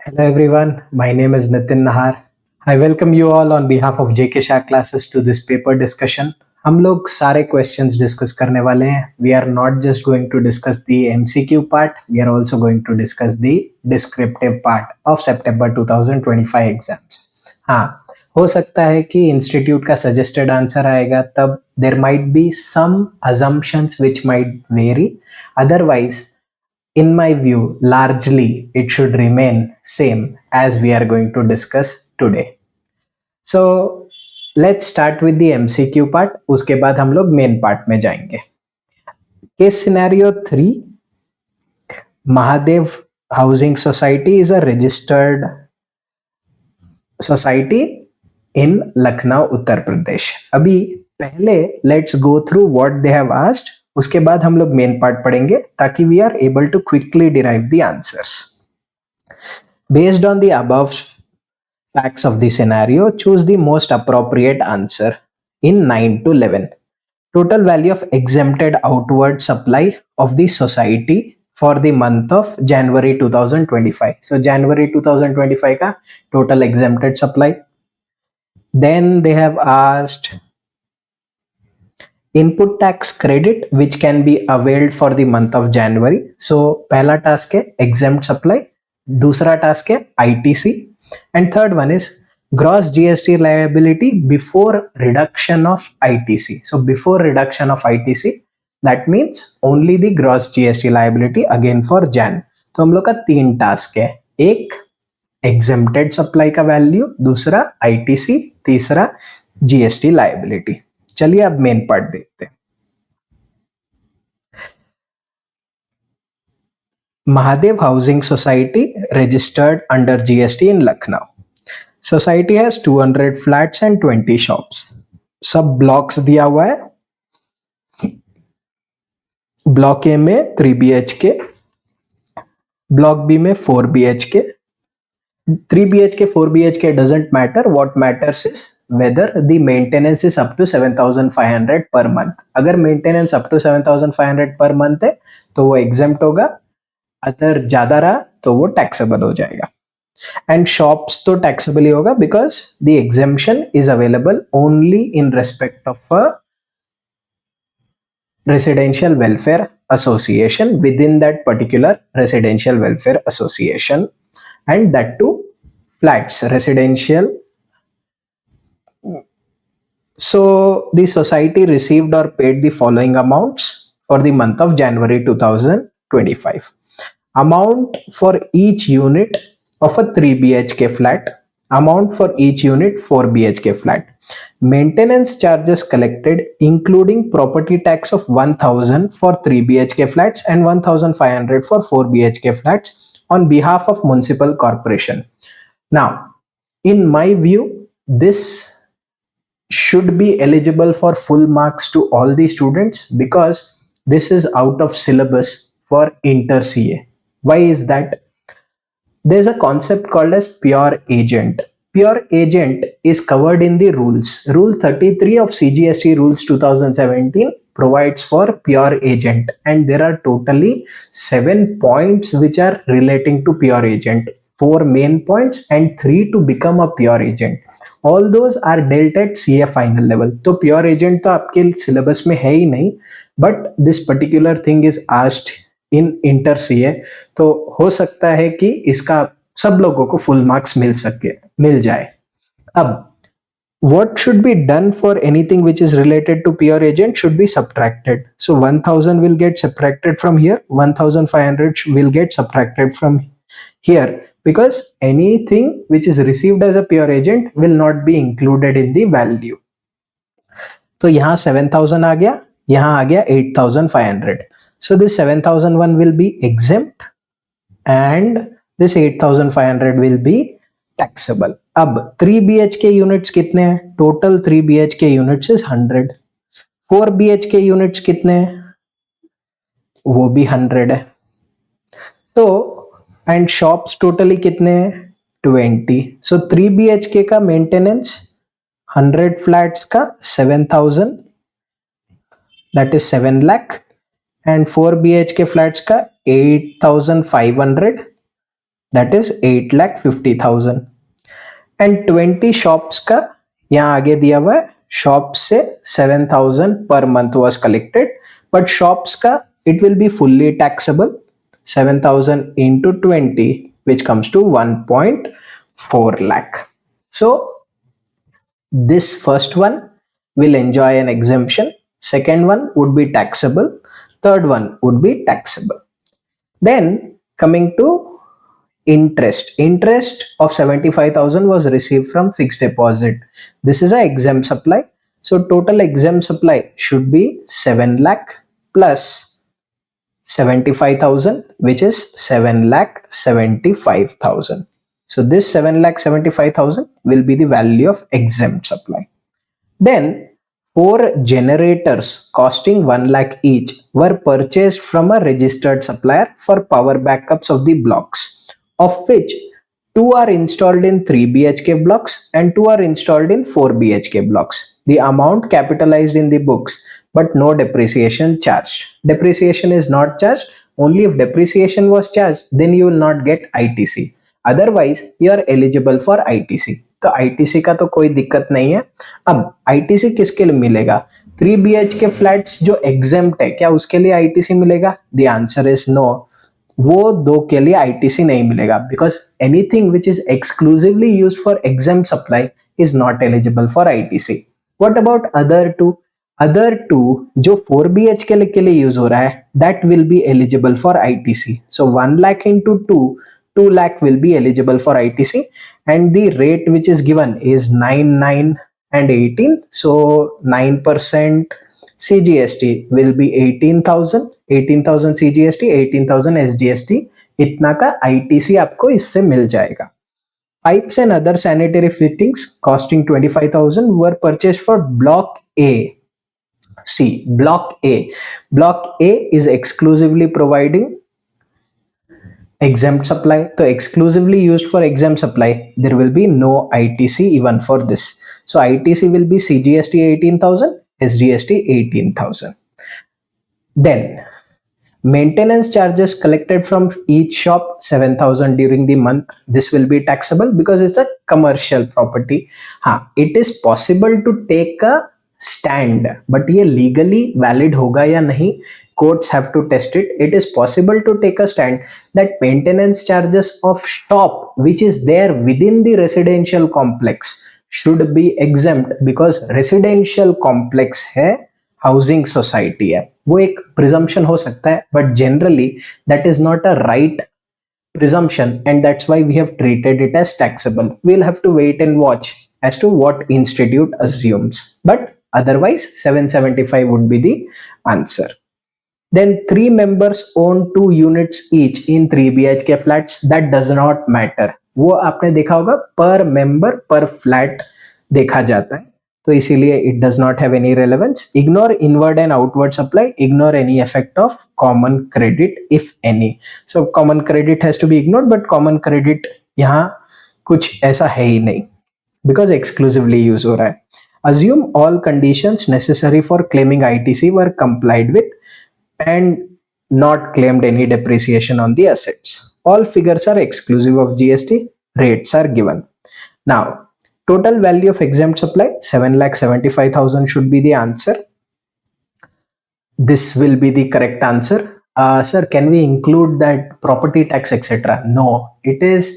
Hello everyone, my name is Nitin Nahar. I welcome you all on behalf of JK Shah classes to this paper discussion. हम लोग सारे questions discuss करने वाले हैं. We are not just going to discuss the MCQ part, we are also going to discuss the descriptive part of September 2025 exams. हाँ, हो सकता है कि इंस्टीट्यूट का सजेस्टेड आंसर आएगा तब there might be some assumptions which might vary. Otherwise, in my view, largely it should remain same as we are going to discuss today. So let's start with the MCQ part. उसके बाद हम लोग main part में जाएंगे. Case scenario 3, Mahadev Housing Society is a registered society in Lucknow, Uttar Pradesh. अभी पहले let's go through what they have asked. उसके बाद हम लोग मेन पार्ट पढ़ेंगे ताकि we are able to quickly derive the answers. Based on the above facts of the scenario, choose the most appropriate answer in 9 to 11. Total value of exempted outward supply of the society for the month of January 2025. So January 2025 ka total exempted supply. Then they have asked input tax credit which can be availed for the month of January. So पहला task है exempt supply, दूसरा task है ITC, and third one is gross GST liability before reduction of ITC. So before reduction of ITC, that means only the gross GST liability again for Jan. तो हम लोग का तीन task है, एक exempted supply का value, दूसरा ITC, तीसरा GST liability. चलिए अब मेन पार्ट देखते हैं. Mahadev Housing Society registered under GST in Lucknow. Society has 200 flats and 20 shops. सब ब्लॉक्स दिया हुआ है. ब्लॉक ए में 3 BHK, ब्लॉक बी में 4 BHK. 3 BHK, 4 BHK doesn't matter. What matters is whether the maintenance is up to 7,500 per month. अगर maintenance up to 7,500 per month है तो वो exempt होगा, अगर ज़्यादा रहा तो वो taxable हो जाएगा. And shops तो taxable ही होगा because the exemption is available only in respect of a residential welfare association within that particular residential welfare association, and that too flats, residential. So the society received or paid the following amounts for the month of January 2025. Amount for each unit of a 3 BHK flat, amount for each unit 4 BHK flat. Maintenance charges collected including property tax of 1,000 for 3 BHK flats and 1,500 for 4 BHK flats on behalf of municipal corporation. Now, in my view, this should be eligible for full marks to all the students because this is out of syllabus for inter CA. Why is that? There's a concept called as pure agent. Pure agent is covered in the rules. Rule 33 of CGST rules 2017 provides for pure agent, and there are totally 7 points which are relating to pure agent. 4 main points and 3 to become a pure agent. All those are dealt at CA final level. तो pure agent तो आपके syllabus में है ही नहीं, but this particular thing is asked in inter CA. तो हो सकता है कि इसका सब लोगों को full marks मिल जाए. अब what should be done for anything which is related to pure agent should be subtracted. So 1,000 will get subtracted from here, 1,500 will get subtracted from here, because anything which is received as a pure agent will not be included in the value. तो यहाँ 7,000 आ गया, यहाँ आ गया 8,500. So this 7,001 will be exempt and this 8,500 will be taxable. अब 3 BHK units कितने हैं? Total 3 BHK units is 100. 4 BHK units कितने हैं? वो भी 100 है. तो and shops totally कितने हैं? 20. So 3 BHK का maintenance 100 flats का 7,000, that is 7 lakh, and 4 BHK flats का 8,500, that is 8,50,000. एंड 20 शॉप्स का यहाँ आगे दिया हुआ है, शॉप से 7,000 पर month was collected, but shops का it will be fully taxable. 7,000 into 20 which comes to 1.4 lakh. So this first one will enjoy an exemption, second one would be taxable, third one would be taxable. Then coming to interest of 75,000 was received from fixed deposit. This is a exempt supply, so total exempt supply should be 7 lakh plus 75,000, which is 7 lakh 75,000. So this 7 lakh 75,000 will be the value of exempt supply. Then 4 generators costing 1 lakh each were purchased from a registered supplier for power backups of the blocks, of which 2 are installed in 3 BHK blocks and 2 are installed in 4 BHK blocks. The amount capitalized in the books, but no depreciation charged. Depreciation is not charged. Only if depreciation was charged, then you will not get ITC. Otherwise you are eligible for ITC. तो ITC का तो कोई दिक्कत नहीं है. अब ITC किसके लिए मिलेगा? 3 BHK फ्लैट्स जो एग्जेम्प्ट है, क्या उसके लिए आईटीसी मिलेगा? The answer is no. वो दो के लिए आईटीसी नहीं मिलेगा, because anything which is exclusively used for exempt supply is not eligible for ITC. What about other two? Other two जो 4 BHK के लिए यूज हो रहा है, that will be eligible for ITC. So 1 lakh into 2 lakh will be eligible for ITC, and the rate which is given is 9, 9 and 18. So 9% CGST will be 18,000, 18,000 CGST, 18,000 SGST. इतना का ITC आपको इससे मिल जाएगा. Pipes and other sanitary fittings costing 25,000 were purchased for Block A. See, Block A. Block A is exclusively providing exempt supply. So exclusively used for exempt supply, there will be no ITC even for this. So ITC will be CGST 18,000, SGST 18,000. Then maintenance charges collected from each shop 7,000 during the month. This will be taxable because it's a commercial property. It is possible to take a stand, but ये legally valid होगा या नहीं, courts have to test it. It is possible to take a stand that maintenance charges of shop which is there within the residential complex should be exempt, because residential complex है, housing society है. वो एक presumption हो सकता है, but generally that is not a right presumption, and that's why we have treated it as taxable. We'll have to wait and watch as to what institute assumes, but otherwise 775 would be the answer. Then 3 members own 2 units each in 3 BHK flats. That does not matter. वो आपने देखा होगा पर member पर flat देखा जाता है, तो इसीलिए it does not have any relevance. Ignore inward and outward supply. Ignore any effect of common credit if any. So common credit has to be ignored, but common credit यहाँ कुछ ऐसा है ही नहीं, because exclusively use हो रहा है. Assume all conditions necessary for claiming ITC were complied with and not claimed any depreciation on the assets. All figures are exclusive of GST. Rates are given. Now, total value of exempt supply 7,75,000 should be the answer. This will be the correct answer. Sir, can we include that property tax etc.? No, it is,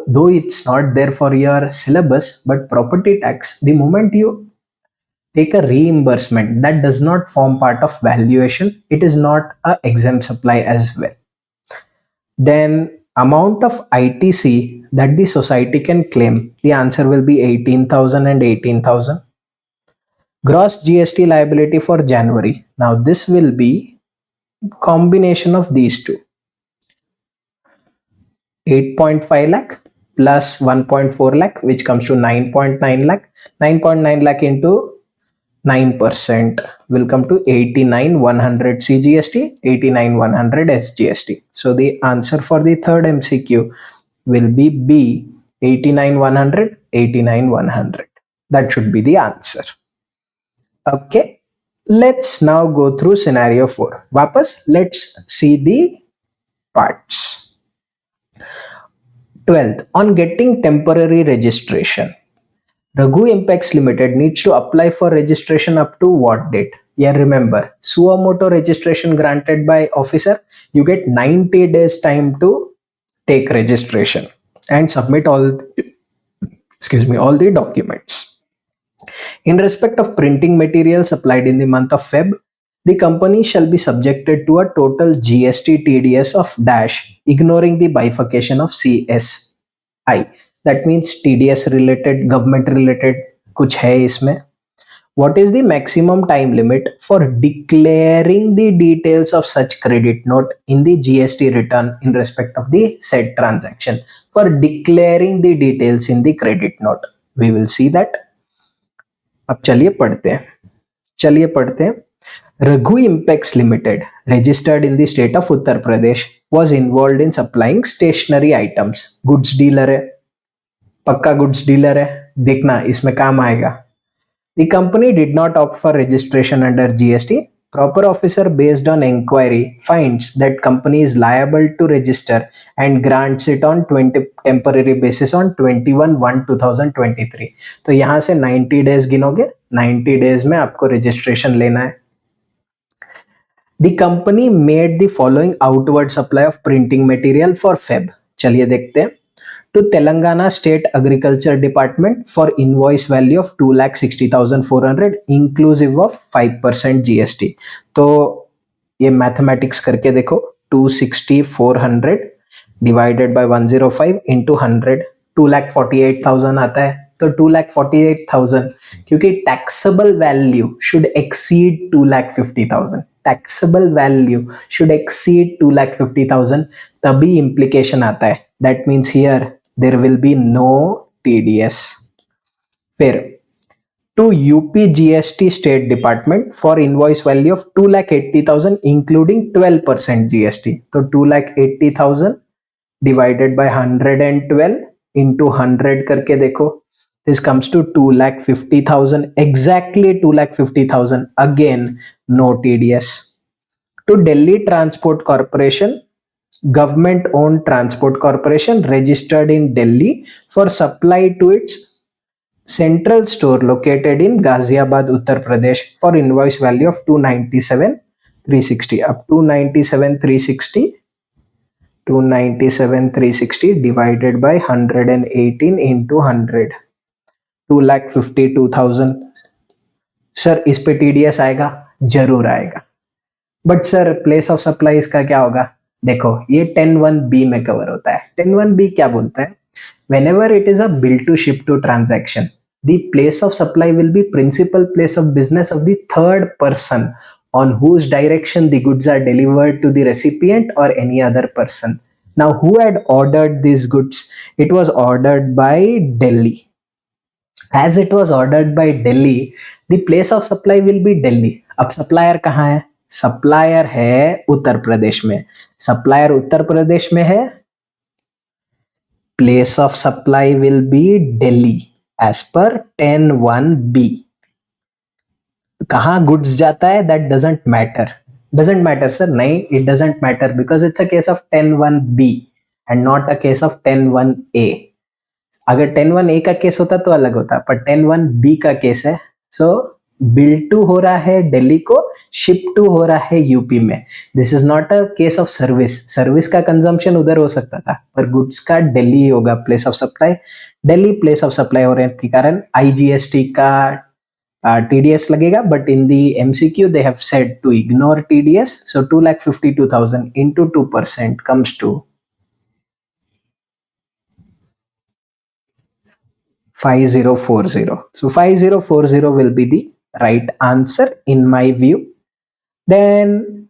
though it's not there for your syllabus, but property tax, the moment you take a reimbursement, that does not form part of valuation. It is not a exempt supply as well. Then amount of ITC that the society can claim, the answer will be 18,000 and 18,000. Gross GST liability for January. Now this will be combination of these two. 8.5 lakh plus 1.4 lakh, which comes to 9.9 lakh. 9.9 lakh into 9% will come to 89,100 CGST, 89,100 SGST. So the answer for the third MCQ will be B, 89,100, 89,100. That should be the answer. Okay, let's now go through scenario 4. Vapas, let's see the parts. 12th, on getting temporary registration, Raghu Impex Limited needs to apply for registration up to what date? Yeah, remember, suo moto registration granted by officer, you get 90 days time to take registration and submit all the documents. In respect of printing materials supplied in the month of Feb, the company shall be subjected to a total GST TDS of dash, ignoring the bifurcation of CSI. That means TDS related, government related कुछ है इसमें. What is the maximum time limit for declaring the details of such credit note in the GST return in respect of the said transaction? For declaring the details in the credit note, we will see that. अब चलिए पढ़ते हैं. Raghu Impex Limited, registered in the state of Uttar Pradesh, was involved in supplying stationery items. Goods dealer है, पक्का goods dealer है, देखना इसमें काम आएगा. The company did not opt for registration under GST. Proper officer based on inquiry finds that company is liable to register and grants it on 20 temporary basis on 21/1/2023. तो यहाँ से 90 days गिनोगे, 90 days में आपको registration लेना है. The company made the following outward supply of printing material for Feb. चलिए देखते हैं. To Telangana State Agriculture Department for invoice value of 2,60,400 inclusive of 5% GST. तो ये मैथमेटिक्स करके देखो, 260,400 डिवाइडेड बाय 105 इंटू 100, 2,48,000 आता है. तो 2,48,000, क्योंकि taxable value should exceed 2,50,000, taxable value should exceed 2,50,000, तभी इम्प्लीकेशन आता है. That means here there will be no TDS. फिर to UP GST State Department for invoice value of 2,80,000 including 12% GST. तो 2,80,000 divided by 112 into 100 करके देखो, this comes to 2,50,000, exactly 2,50,000. Again, no TDS. To Delhi Transport Corporation, government owned transport corporation registered in Delhi for supply to its central store located in Ghaziabad, Uttar Pradesh for invoice value of 297,360. Up 297,360, 297,360 divided by 118 into 100, 2,52,000. Sir इस पे TDS आएगा? जरूर आएगा. But sir place of supply इसका क्या होगा? देखो ये 10(1)(b) में कवर होता है. 10(1)(b) क्या बोलता है? Whenever it is a bill to ship to transaction, the place of supply will be principal place of business of the third person on whose direction the goods are delivered to the recipient or any other person. Now, who had ordered these goods? It was ordered by Delhi. As it was ordered by Delhi, the place of supply will be Delhi. अब supplier कहाँ है? Supplier है उत्तर प्रदेश में. Supplier उत्तर प्रदेश में है, place of supply will be Delhi as per 10(1)(b. कहां goods जाता है दैट डजंट मैटर सर. नहीं, it doesn't matter because it's a case of 10(1)(b and not a case of 10(1)(a. अगर 10(1)(a) का केस होता तो अलग होता, पर 10(1)(b) का केस है. सो बिल टू हो रहा है दिल्ली को, शिप टू हो रहा है यूपी में. This is not a case of service का कंजम्पशन उधर हो सकता था, पर गुड्स का दिल्ली होगा. Place of supply Delhi, place of supply होने के कारण IGST का TDS लगेगा. But in the MCQ they have said to ignore TDS. so 2,52,000 into 2% comes to 5040. So 5040 will be the right answer in my view. Then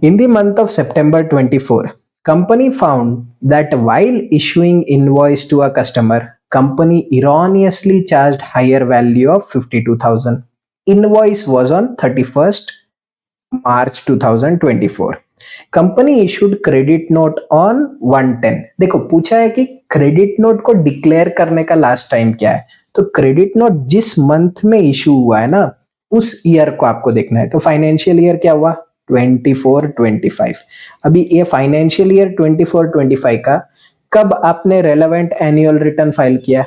in the month of September 24, company found that while issuing invoice to a customer, company erroneously charged higher value of 52,000. Invoice was on 31st March 2024. Company issued credit note on 110. देखो पूछा है कि credit note को declare करने का last time क्या है. तो क्रेडिट नोट जिस मंथ में इशू हुआ है ना, उस ईयर को आपको देखना है. तो फाइनेंशियल ईयर क्या हुआ? 24-25. अभी ये फाइनेंशियल ईयर 24-25 का कब आपने रेलेवेंट एनुअल रिटर्न फाइल किया?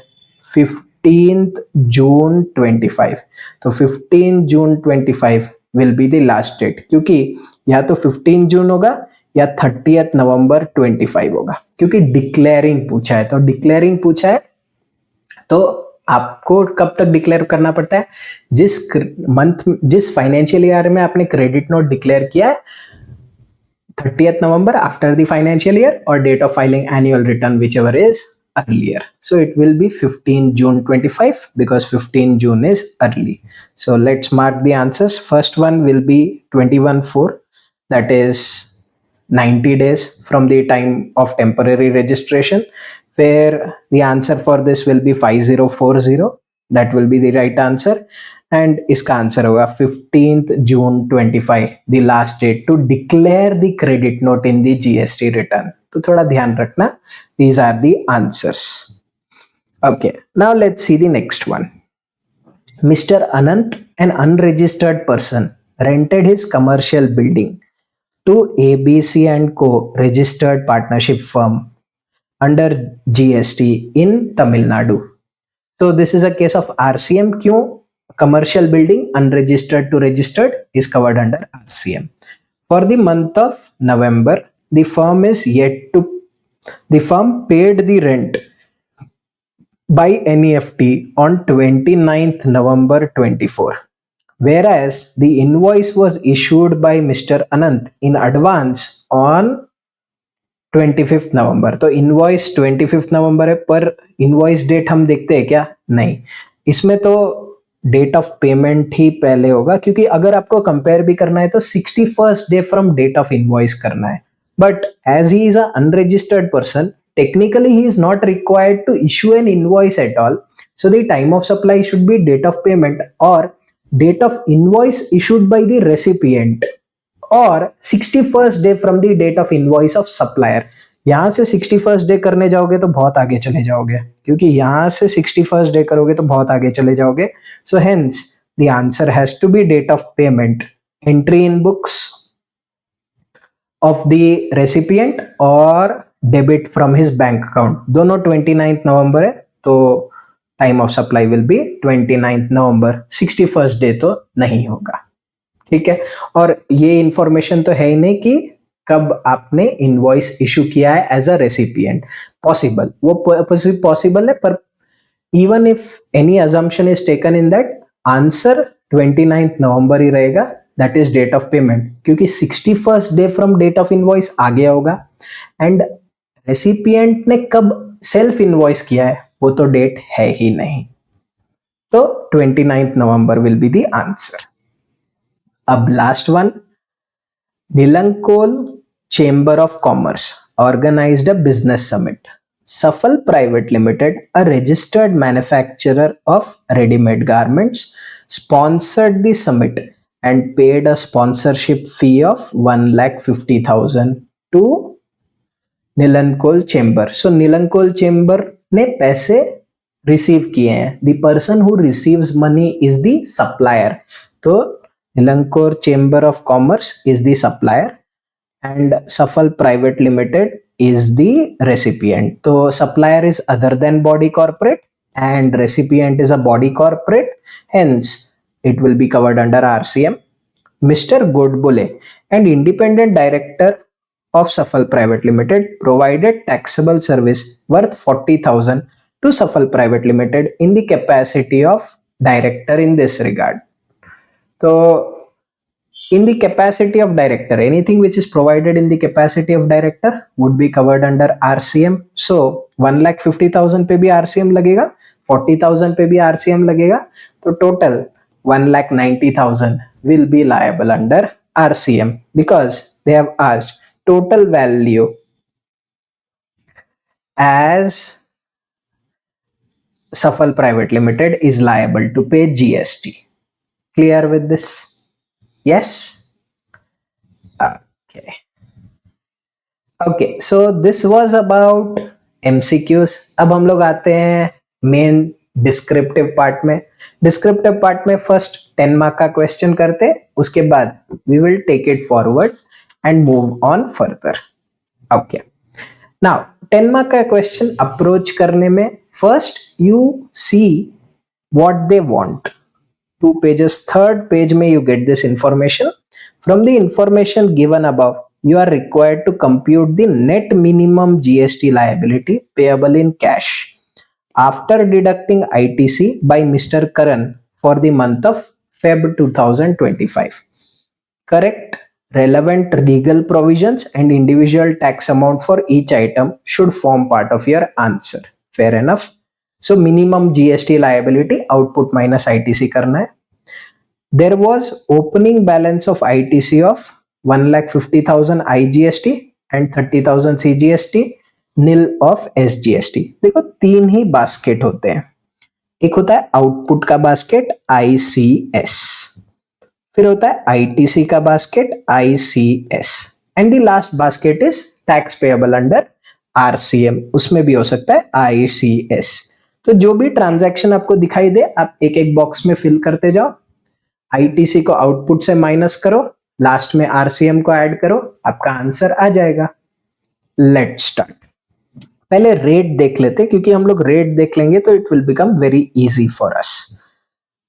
15 जून 25। तो 15 June 25 will be the last date, क्योंकि या तो 15 जून होगा या 30 नवंबर 25 होगा, क्योंकि डिक्लेयरिंग पूछा है। तो डिक्लेयरिंग पूछा है तो आपको कब तक डिक्लेयर करना पड़ता है? जिस मंथ, जिस फाइनेंशियल ईयर में आपने क्रेडिट नोट डिक्लेयर किया है, 30th November after the financial year, or date of filing annual return, whichever is earlier. So it will be 15 June 25 because 15 June is early. So let's mark the answers. First one will be 21/4, that is 90 days from the time of temporary registration, where the answer for this will be 5040. That will be the right answer. And इसका answer होगा 15 June 25, the last date to declare the credit note in the GST return. तो थोड़ा ध्यान रखना, these are the answers. Okay, now let's see the next one. Mister Anant, an unregistered person, rented his commercial building to ABC and Co. registered partnership firm under GST in Tamil Nadu. So this is a case of RCM. क्यों? Commercial building unregistered to registered is covered under RCM. For the month of November, the firm paid the rent by NEFT on 29th November 24, whereas the invoice was issued by Mr. Anant in advance on 25th नवंबर. तो invoice 25th नवंबर है, पर invoice date हम देखते हैं क्या? नहीं, इसमें तो डेट ऑफ पेमेंट ही पहले होगा, क्योंकि अगर आपको कंपेयर भी करना है तो 61st day from date of invoice करना है. But as he is a unregistered person, technically he is not required to issue an invoice at all. So the time of supply should be date of payment or date of invoice issued by the recipient, और 61st day from the date of invoice of supplier. यहां से 61st day करने जाओगे तो बहुत आगे चले जाओगे, क्योंकि यहां से 61st डे करोगे तो बहुत आगे चले जाओगे. So hence the answer has to be date of payment, entry in books of the recipient और debit from his bank account. दोनों 29th नवंबर है, तो time of supply will be 29th November. 61st day तो नहीं होगा. ठीक है, और ये इंफॉर्मेशन तो है ही नहीं कि कब आपने इनवॉइस इशू किया है एज अ रेसिपिएंट. पॉसिबल, वो पॉसिबल है, पर even if any assumption is taken in that, answer 29th नवंबर ही रहेगा, that is date of payment, क्योंकि 61st day from date of invoice आ गया होगा. एंड रेसिपिएंट ने कब सेल्फ इनवॉइस किया है वो तो डेट है ही नहीं. तो 29th November will be the answer. अब लास्ट वन, Nilankoल Chamber of Commerce organized a business summit. Safal Private Limited, a registered manufacturer of ready-made garments, sponsored the summit and paid a sponsorship fee of 1,50,000 to Nilankoल Chamber. So Nilankoल Chamber ने पैसे receive किए हैं. The person who receives money is the supplier. तो Nilankool Chamber of Commerce is the supplier and Safal Private Limited is the recipient. So supplier is other than body corporate and recipient is a body corporate, hence it will be covered under RCM. Mr. Godbole, an independent director of Safal Private Limited, provided taxable service worth 40,000 to Safal Private Limited in the capacity of director in this regard. So in the capacity of director, anything which is provided in the capacity of director would be covered under RCM. So 1,50,000 पे भी RCM लगेगा, 40,000 पे भी RCM लगेगा, तो total 1,90,000 will be liable under RCM because they have asked total value as Safal Private Limited is liable to pay GST. Clear with this? Yes? Okay. Okay, so this was about MCQs. अब हम लोग आते हैं main descriptive part में. Descriptive part में first 10 mark का question करते, उसके बाद we will take it forward and move on further. Okay, now 10 mark का क्वेश्चन अप्रोच करने में first you see what they want. 2 pages. Third page may you get this information. From the information given above, you are required to compute the net minimum GST liability payable in cash after deducting ITC by Mr. Karan for the month of Feb 2025. Correct relevant legal provisions and individual tax amount for each item should form part of your answer. Fair enough. So minimum GST liability output minus ITC करना है. There was opening balance of ITC of 1,50,000 IGST and 30,000 CGST, nil of SGST. देखो तीन ही basket होते हैं. एक होता है output का बास्केट ICS, फिर होता है आईटीसी का basket ICS, and the last basket is tax payable under RCM, उसमें भी हो सकता है ICS. तो जो भी ट्रांजैक्शन आपको दिखाई दे आप एक एक बॉक्स में फिल करते जाओ. आईटीसी को आउटपुट से माइनस करो, लास्ट में RCM को ऐड करो, आपका आंसर आ जाएगा. Let's start. पहले रेट देख लेते क्योंकि हम लोग रेट देख लेंगे तो it will become very easy for us.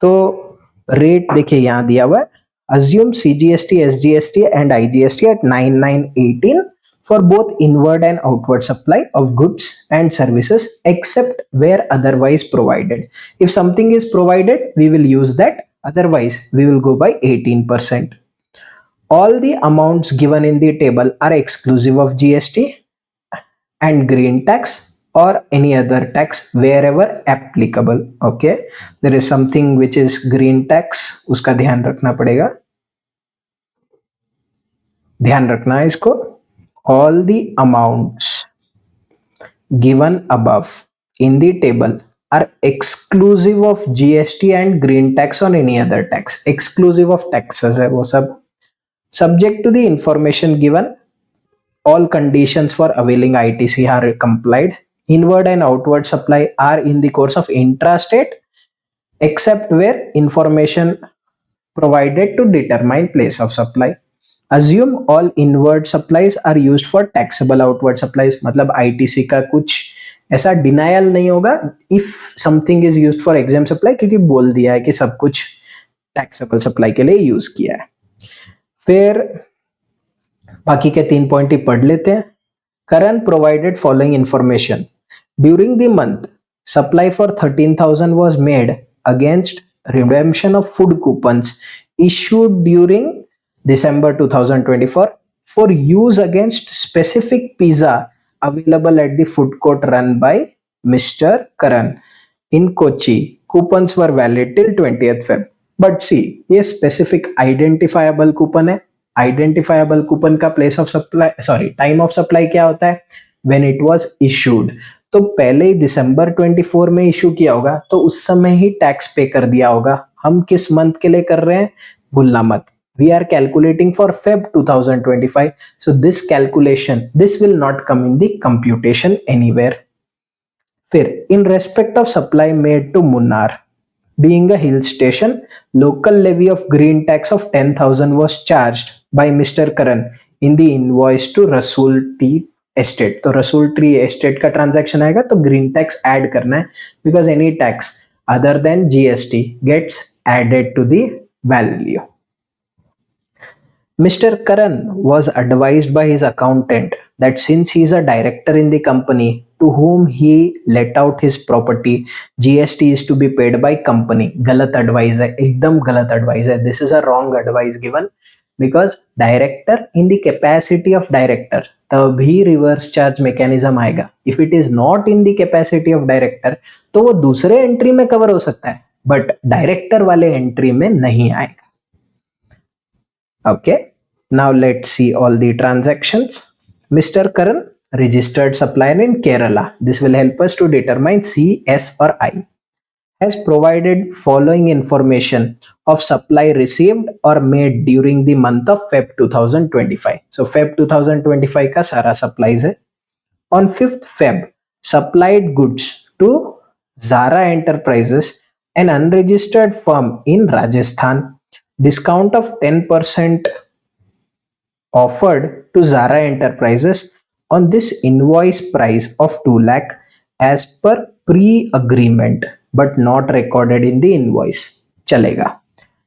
तो रेट देखिए यहां दिया हुआ है. Assume CGST, SGST and IGST at 9918 for both inward and outward supply of goods and services except where otherwise provided. If something is provided, we will use that. Otherwise, we will go by 18%. All the amounts given in the table are exclusive of GST and green tax or any other tax wherever applicable. Okay, there is something which is green tax, उसका ध्यान रखना पड़ेगा. ध्यान रखना है इसको. All the amounts given above in the table are exclusive of GST and green tax or any other tax. Exclusive of taxes है वो सब. Subject to the information given, all conditions for availing ITC are complied. Inward and outward supply are in the course of intrastate except where information provided to determine place of supply. Assume all inward supplies are used for taxable outward supplies. मतलब ITC का कुछ ऐसा denial नहीं होगा if something is used for exempt supply, क्योंकि बोल दिया है कि सब कुछ टैक्सेबल सप्लाई के लिए यूज किया है. फिर बाकी के 3 पॉइंट ही पढ़ लेते हैं. Karan provided following information. During the month, supply for 13,000 was made against redemption of food coupons issued during December 2024 for use against specific pizza available at the food court run by Mr. Karan in Kochi. Coupons were valid till 20th Feb. But see, ये specific identifiable coupon है. Identifiable coupon का place of supply time of supply क्या होता है? When it was issued. तो पहले ही दिसंबर 24 में issue किया होगा तो उस समय ही टैक्स पे कर दिया होगा. हम किस मंथ के लिए कर रहे हैं भूलना मत. We are calculating for Feb 2025. So this calculation this will not come in the computation anywhere. फिर in respect of supply made to Munnar, being a hill station, local levy of green tax of 10,000 was charged by Mr. Karan in the invoice to Rasool T Estate. तो Rasool Tree Estate का transaction आएगा तो green tax add करना है because any tax other than GST gets added to the value. Mr. Karan was advised by his accountant that since he is a director in the company to whom he let out his property, GST is to be paid by company. गलत advice है, एकदम गलत advice है. This is a wrong advice given because director in the capacity of director तभी reverse charge mechanism आएगा. If it is not in the capacity of director तो वो दूसरे एंट्री में कवर हो सकता है बट डायरेक्टर वाले एंट्री में नहीं आएगा. Okay, now let's see all the transactions. Mr. Karan registered supplier in Kerala. This will help us to determine C, S or I. Has provided following information of supply received or made during the month of Feb 2025. So Feb 2025 का सारा supplies है. On 5th Feb, supplied goods to Zara Enterprises, an unregistered firm in Rajasthan. Discount of 10% offered to Zara Enterprises on this invoice price of 2 lakh as per pre-agreement but not recorded in the invoice. चलेगा.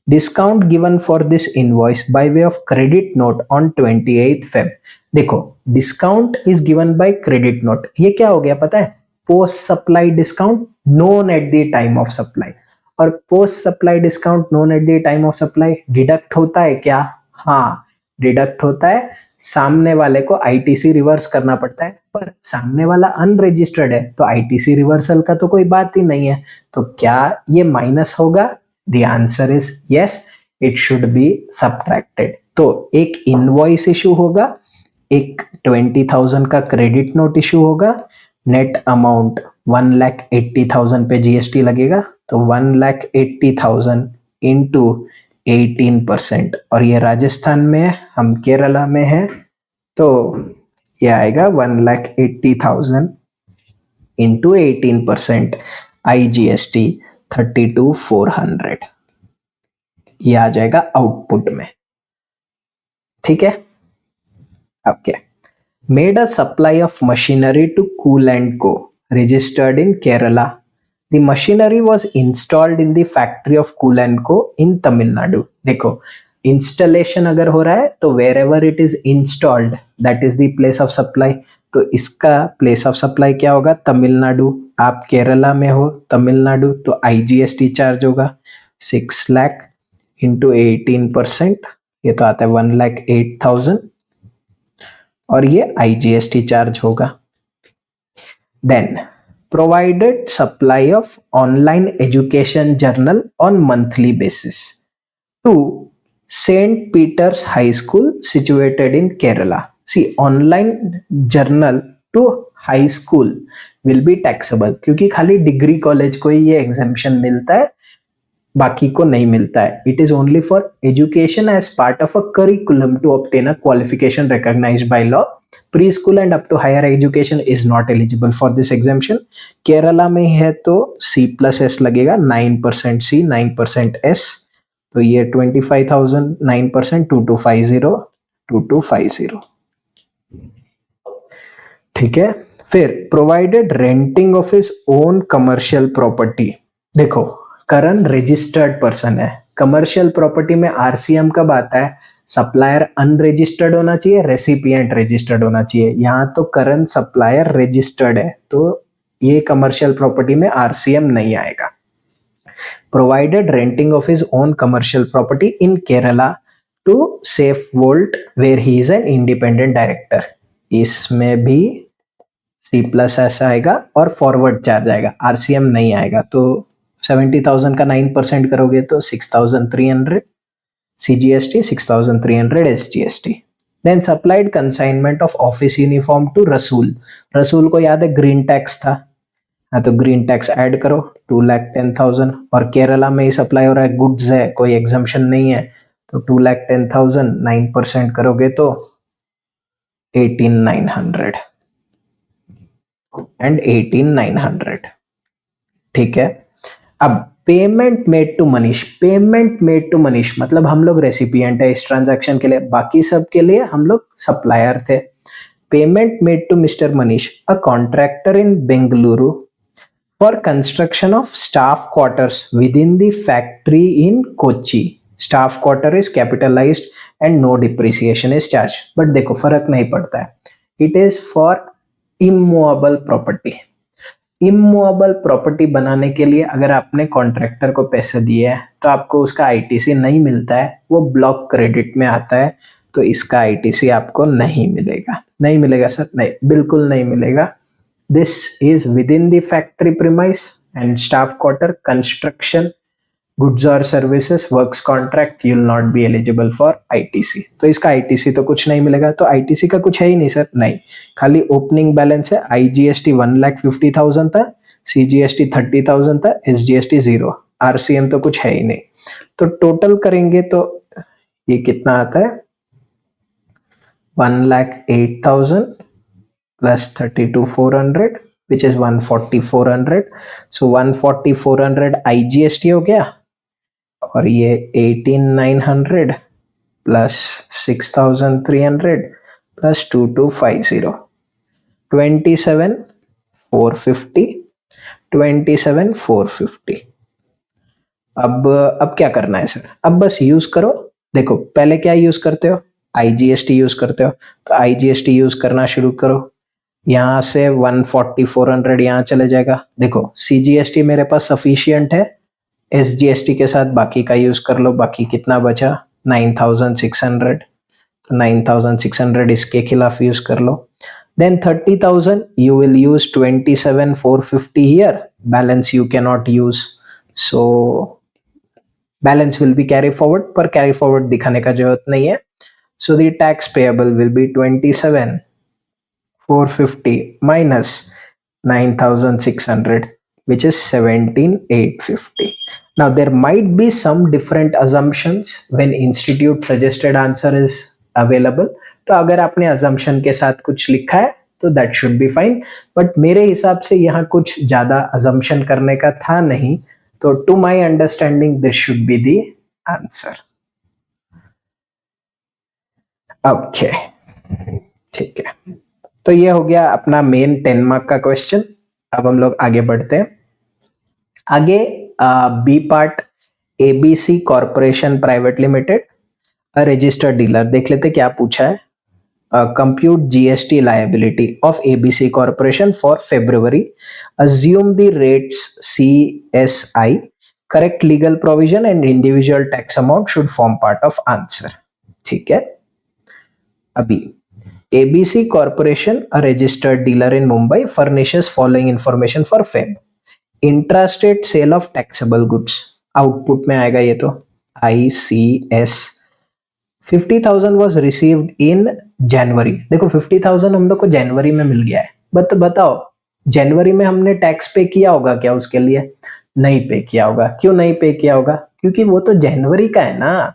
Discount given for this invoice by way of credit note on 28th Feb. देखो, discount is given by credit note. ये क्या हो गया पता है? Post supply discount known at the time of supply. और post supply discount known at the time of supply deduct होता है क्या? हाँ, डिडक्ट होता है. सामने वाले को आईटीसी रिवर्स करना पड़ता है, पर सामने वाला अनरजिस्टर्ड है तो आईटीसी रिवर्सल का तो कोई बात ही नहीं है. तो क्या ये माइनस होगा? The answer is yes, it should be subtracted. तो एक इनवॉइस इशू होगा, एक 20,000 का क्रेडिट नोट इशू होगा, नेट अमाउंट 1,80,000 पे जीएसटी लगेगा, तो 1,80,000 इंटू 18%. और ये राजस्थान में है, हम केरला में है, तो ये आएगा 1,80,000 इंटू 18% IGST 32,400. ये आ जाएगा आउटपुट में. ठीक है. Okay. Made a supply of machinery to Cool and Co. registered in Kerala. The machinery was installed in the factory of Cool and Co. in Tamil Nadu. देखो, installation अगर हो रहा है तो wherever it is installed, that is the place of supply. तो इसका place of supply क्या होगा? तमिलनाडु. आप केरला में हो, तमिलनाडु, तो IGST चार्ज होगा 6 लाख इंटू 18%. ये तो आता है 1,08,000 और ये IGST चार्ज होगा. Then provided supply of online education journal on monthly basis to St. Peter's High School situated in Kerala. See, online journal to high school will be taxable क्योंकि खाली डिग्री कॉलेज को ही ये exemption मिलता है, बाकी को नहीं मिलता है. It is only for education as part of a curriculum to obtain a qualification recognized by law. Pre school and up to higher education is not eligible for this exemption. Kerala में है तो C+S लगेगा, 9% C 9% S. तो ये 25,000 9% 2250. ठीक है. फिर provided renting of his own commercial property. देखो, करण रजिस्टर्ड पर्सन है. कमर्शियल प्रॉपर्टी में आरसीएम कब आता है? सप्लायर अनरजिस्टर्ड होना चाहिए, रेसिपिएंट रजिस्टर्ड होना चाहिए. यहाँ तो करण सप्लायर रजिस्टर्ड है, तो ये कमर्शियल प्रॉपर्टी में आरसीएम नहीं आएगा. Provided renting of his own commercial property in Kerala to safe vault where he is an independent director. इसमें भी C+S आएगा और फॉरवर्ड चार्ज आएगा, आरसीएम नहीं आएगा. तो 70,000 का 9% करोगे तो 6,300 CGST, 6,300 SGST. Then supplied consignment of office uniform to Rasool. Rasool को याद है ग्रीन टैक्स था, हाँ, तो ग्रीन टैक्स ऐड करो 2,10,000. और केरला में ही सप्लाई हो रहा है, गुड्स है, कोई एग्जम्पशन नहीं है, तो 2,10,000 9% करोगे तो 18,900 एंड 18,900. ठीक है. अब payment made to Manish. Payment made to Manish मतलब हम लोग रेसिपिएंट है इस ट्रांजैक्शन के लिए, बाकी सब के लिए हम लोग सप्लायर थे. Payment made to mister Manish, a contractor in Bengaluru, for construction of staff quarters within the factory in Kochi. Staff quarter is capitalized and no depreciation is charge. But देखो, फर्क नहीं पड़ता है. It is for immovable property. Immovable property बनाने के लिए अगर आपने कॉन्ट्रैक्टर को पैसे दिए हैं तो आपको उसका आईटीसी नहीं मिलता है, वो ब्लॉक क्रेडिट में आता है, तो इसका आईटीसी आपको नहीं मिलेगा. नहीं मिलेगा सर? नहीं, बिल्कुल नहीं मिलेगा. This is within the factory premise and staff quarter construction goods और services works contract, you will not be eligible for ITC. तो इसका आईटीसी तो कुछ नहीं मिलेगा. तो आईटीसी का कुछ है ही नहीं सर? नहीं, खाली ओपनिंग बैलेंस है. IGST 1,50,000 था, CGST 30,000 था, SGST 0, आरसीएम तो कुछ है ही नहीं. तो टोटल करेंगे तो ये कितना आता है? 1,08,000 plus 32,400 which is 140,400. So 140,400 IGST हो गया, और ये 18,900 प्लस 6,300 प्लस 2250. 27,450, 27,450। अब क्या करना है सर? अब बस यूज करो। देखो पहले क्या यूज करते हो? आईजीएसटी यूज करते हो, तो आईजीएसटी यूज करना शुरू करो। यहाँ से 140,400 यहाँ चले जाएगा। देखो सीजीएसटी मेरे पास सफिशियंट है, एसजीएसटी के साथ बाकी का यूज कर लो। बाकी कितना बचा? 9,600। तो 9,600 इसके खिलाफ यूज कर लो। Then 30,000 you will use 27,450 here. Balance you cannot use. So balance will be carry forward, पर carry forward दिखाने का जरूरत नहीं है. So the tax payable will be 27,450 minus 9,600, which is 17,850. Now there might be some different assumptions when institute suggested answer is available. तो अगर आपने assumption के साथ कुछ लिखा है तो that should be fine. But मेरे हिसाब से यहाँ कुछ ज़्यादा assumption करने का था नहीं, तो to my understanding this should be the answer. Okay, ठीक है। तो ये हो गया अपना मेन 10 मार्क का क्वेश्चन। अब हम लोग आगे बढ़ते हैं। आगे B part, ABC corporation private limited a registered dealer. देख लेते क्या पूछा है। Compute GST liability of ABC corporation for February, assume the rates CSI, correct legal provision and individual tax amount should form part of answer. ठीक है। अभी ABC Corporation, a registered dealer in Mumbai, furnishes following information for Feb. Intrastate sale of taxable goods. Output में आएगा ये तो ICS. 50,000 was received in January. देखो 50,000 हम लोग को जनवरी में मिल गया है। बताओ जनवरी में हमने टैक्स पे किया होगा क्या उसके लिए? नहीं पे किया होगा। क्यों नहीं पे किया होगा? क्योंकि वो तो जनवरी का है ना।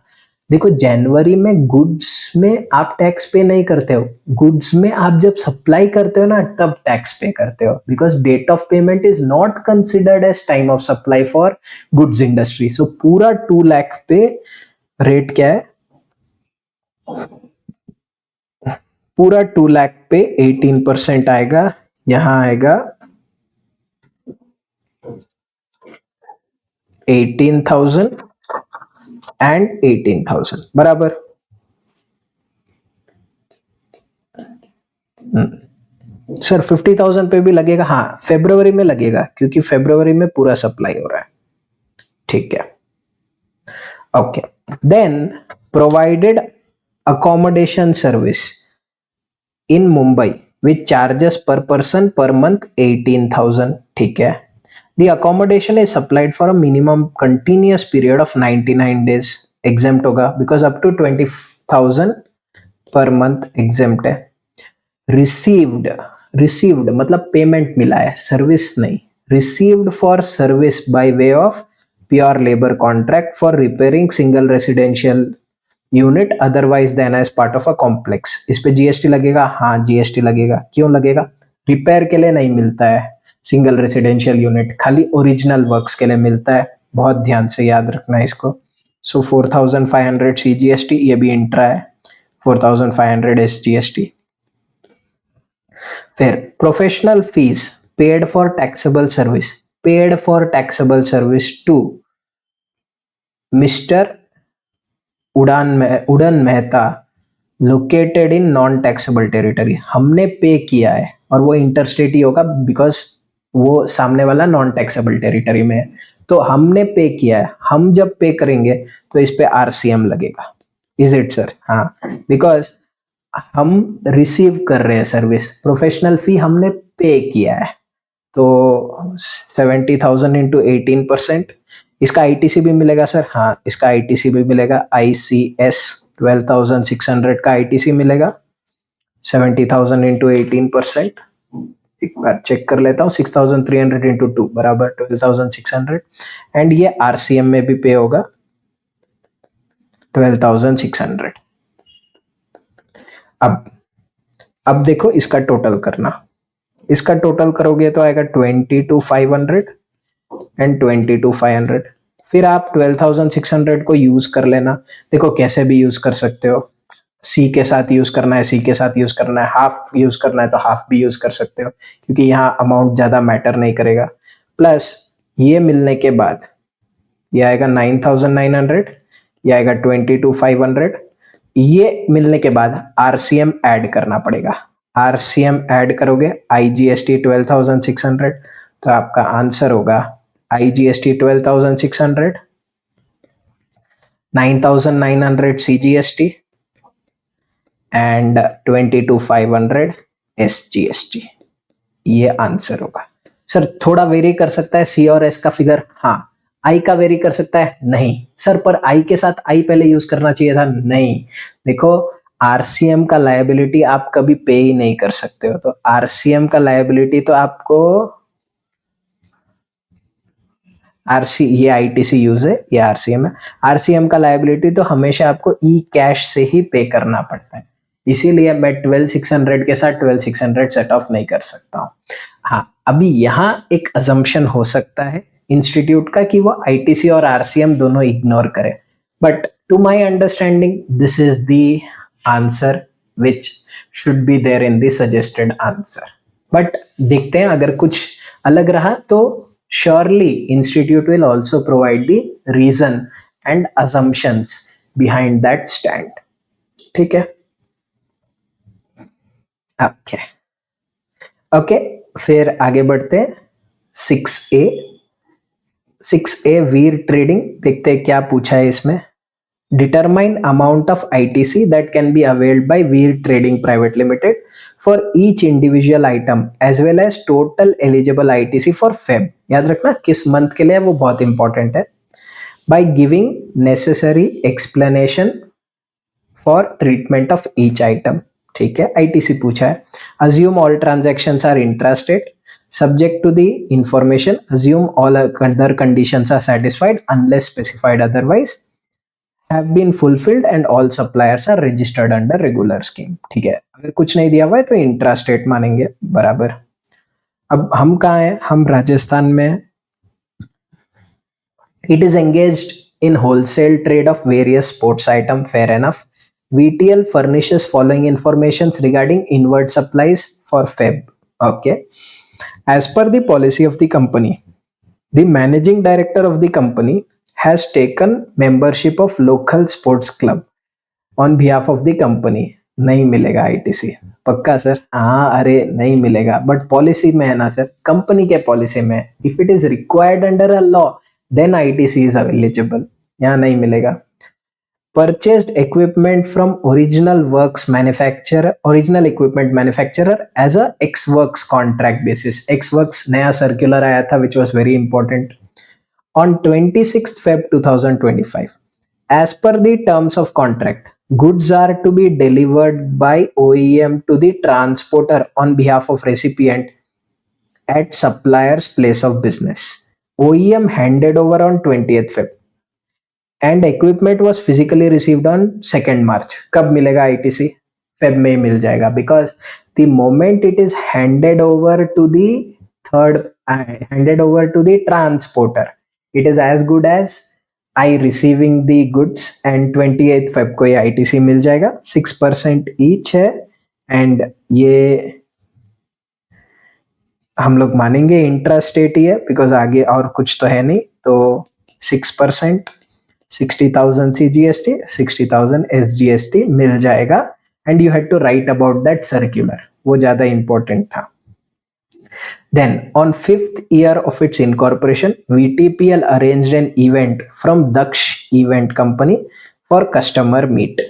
देखो जनवरी में गुड्स में आप टैक्स पे नहीं करते हो, गुड्स में आप जब सप्लाई करते हो ना तब टैक्स पे करते हो, because date of payment is not considered as time of supply for goods industry. So पूरा 2 लाख पे रेट क्या है? पूरा 2 लाख पे 18% आएगा। यहां आएगा 18,000 एंड 18,000 बराबर। सर 50,000 पे भी लगेगा? हाँ फेब्रुवरी में लगेगा, क्योंकि फेब्रुवरी में पूरा सप्लाई हो रहा है। ठीक है। Okay, then provided accommodation service in Mumbai with charges per person per month 18,000। ठीक है। The accommodation is supplied for a minimum continuous period of 99 days. Exempt होगा because up to 20,000 per month exempt है। Received मतलब payment मिला है, service नहीं। Received for service by way of pure labor contract for repairing single residential unit otherwise than as part of a complex. इस पे GST लगेगा? हाँ GST लगेगा। क्यों लगेगा? रिपेयर के लिए नहीं मिलता है सिंगल रेसिडेंशियल यूनिट, खाली ओरिजिनल वर्क्स के लिए मिलता है। बहुत ध्यान से याद रखना है इसको। सो 4,500 सीजीएसटी, ये भी इंट्रा है। 4,500 एसजीएसटी। फिर professional fees paid for taxable service, paid for taxable service to mister Udan Mehta located in non taxable territory. हमने पे किया है और वो इंटरस्टेट ही होगा बिकॉज वो सामने वाला नॉन टैक्सेबल टेरिटरी में है। तो हमने पे किया है, हम जब पे करेंगे तो इस पे आरसीएम लगेगा। Is it sir? हाँ, बिकॉज हम रिसीव कर रहे हैं सर्विस। प्रोफेशनल फी हमने पे किया है, तो 70,000 इंटू 18%। इसका आईटीसी भी मिलेगा सर? हाँ इसका आईटीसी भी मिलेगा। आईसीएस 12,600 का आईटीसी मिलेगा। 70,000 इंटू 18%। एक बार चेक कर लेता हूँ। 6,300 इंटू 2 बराबर 12,600। एंड ये आरसीएम में भी पे होगा 12,600। अब देखो इसका टोटल करना। इसका टोटल करोगे तो आएगा 22,500 एंड 22,500। फिर आप 12,600 को यूज कर लेना। देखो कैसे भी यूज कर सकते हो। सी के साथ यूज करना है, सी के साथ यूज करना है, हाफ यूज करना है तो हाफ भी यूज कर सकते हो, क्योंकि यहाँ अमाउंट ज्यादा मैटर नहीं करेगा। प्लस ये मिलने के बाद ये आएगा 9,900, ये आएगा 22,500। ये मिलने के बाद आरसीएम ऐड करना पड़ेगा। आरसीएम ऐड करोगे, आईजीएसटी 12,600, तो आपका आंसर होगा आईजीएसटी 12,600, 9,900 सीजीएसटी एंड 22,500 एसजीएसटी। ये आंसर होगा। सर थोड़ा वेरी कर सकता है सी और एस का फिगर? हाँ। आई का वेरी कर सकता है? नहीं सर, पर आई के साथ आई पहले यूज करना चाहिए था। नहीं, देखो आरसीएम का लायबिलिटी आप कभी पे ही नहीं कर सकते हो, तो आरसीएम का लायबिलिटी तो आपको आरसी, ये आईटीसी यूज है, ये आरसीएम है। आरसीएम का लायबिलिटी तो हमेशा आपको ई कैश से ही पे करना पड़ता है, इसीलिए मैं 12,600 के साथ 12,600 सेट ऑफ नहीं कर सकता हूँ। हाँ, अभी यहाँ एक अजम्पशन हो सकता है इंस्टीट्यूट का कि वो आईटीसी और आरसीएम दोनों इग्नोर करे, but to my understanding this is the answer which should be there in the suggested answer. But देखते हैं, अगर कुछ अलग रहा तो surely institute will also provide the reason and assumptions behind that stand। ठीक है, ओके ओके, फिर आगे बढ़ते हैं 6A। 6A वीर ट्रेडिंग, देखते हैं क्या पूछा है इसमें। Determine amount of ITC that can be availed by Veer Trading Private Limited for each individual item as well as total eligible ITC for Feb। याद रखना किस मंथ के लिए है, वो बहुत इंपॉर्टेंट है। By giving necessary explanation for treatment of each item। ठीक है, ITC पूछा है। Assume all transactions are intrastate subject to the information। Assume all other conditions are satisfied unless specified otherwise। have been fulfilled and all suppliers are registered under regular scheme। ठीक है, अगर कुछ नहीं दिया हुआ है तो इंट्रास्टेट मानेंगे बराबर। अब हम कहाँ हैं? हम राजस्थान में हैं। It is engaged in wholesale trade of various sports item, fair enough। VTL furnishes following informations regarding inward supplies for Feb। Okay, as per the policy of the company, the managing director of the company has taken membership of local sports club on behalf of the company। नहीं मिलेगा ITC, पक्का sir? हाँ, अरे नहीं मिलेगा, but policy में है ना सर, कंपनी के पॉलिसी में। If it is required under a law then ITC is eligible, यहाँ नहीं मिलेगा। Purchased equipment from original equipment manufacturer as a X Works contract basis। X Works नया circular आया था which was very important on 26th Feb 2025। As per the terms of contract, goods are to be delivered by OEM to the transporter on behalf of recipient at supplier's place of business। OEM handed over on 20th Feb and equipment was physically received on 2nd March। कब मिलेगा ITC? Feb में ही मिल जाएगा, because the moment it is handed over to the transporter, it is as good as I receiving the goods and 28th Feb को ये ITC मिल जाएगा। 6% each है and ये हम लोग मानेंगे इंट्रास्टेट ही है, बिकॉज आगे और कुछ तो है नहीं। तो 6%, 60,000 CGST, 60,000 SGST मिल जाएगा। And you had to write about that circular, वो ज्यादा इंपॉर्टेंट था। Then on 5th year of its incorporation, VTPL arranged an event from Daksh Event Company for customer meet।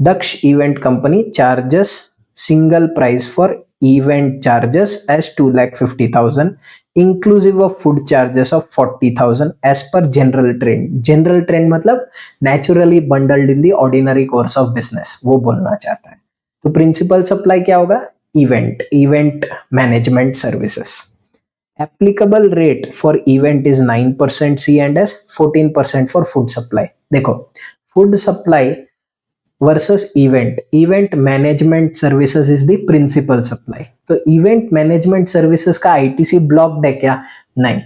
Daksh Event Company charges single price for event charges as 2,50,000 inclusive of food charges of 40,000 as per general trend। General trend मतलब naturally bundled in the ordinary course of business, वो बोलना चाहता है। तो principal supply क्या होगा? event management services। applicable rate for event is 9% C&S, 14% for food supply। देखो, food supply versus event management services is the principal supply। तो event management services का ITC ब्लॉक्ड है क्या? नहीं।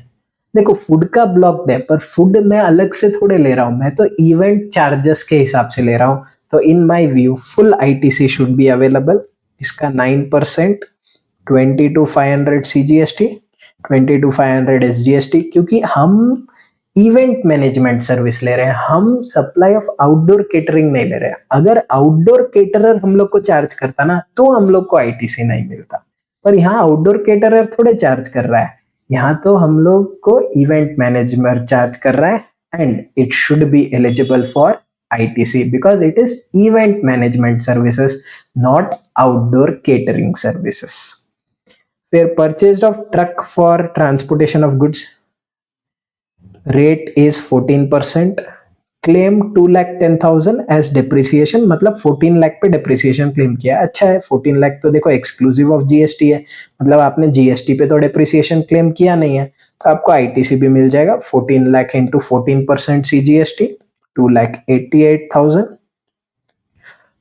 देखो, फूड का ब्लॉक्ड है, पर फूड मैं अलग से थोड़े ले रहा हूं, मैं तो इवेंट चार्जेस के हिसाब से ले रहा हूं, तो in my view full ITC should be available. इसका 9%, 22,500 सीजीएसटी, 22,500 एसजीएसटी, क्योंकि हम इवेंट मैनेजमेंट सर्विस ले रहे हैं, हम सप्लाई ऑफ आउटडोर केटरिंग नहीं ले रहे हैं. अगर आउटडोर केटरर हम लोग को चार्ज करता ना तो हम लोग को आईटीसी नहीं मिलता, पर यहाँ आउटडोर केटरर थोड़े चार्ज कर रहा है, यहाँ तो हम लोग को इवेंट मैनेजर चार्ज कर रहा है, and it should be eligible for ITC because it is event management services, not outdoor catering services. फिर purchased of truck for transportation of goods, rate is 14%. Claim 2,10,000 as depreciation, मतलब 14 लाख पे depreciation claim किया. अच्छा है, 14 लाख तो देखो exclusive of GST है, मतलब आपने जीएसटी पे तो डिप्रिसिएशन क्लेम किया नहीं है, तो आपको आईटीसी भी मिल जाएगा. 14 लाख इंटू 14% सीजीएसटी, 2,88,000,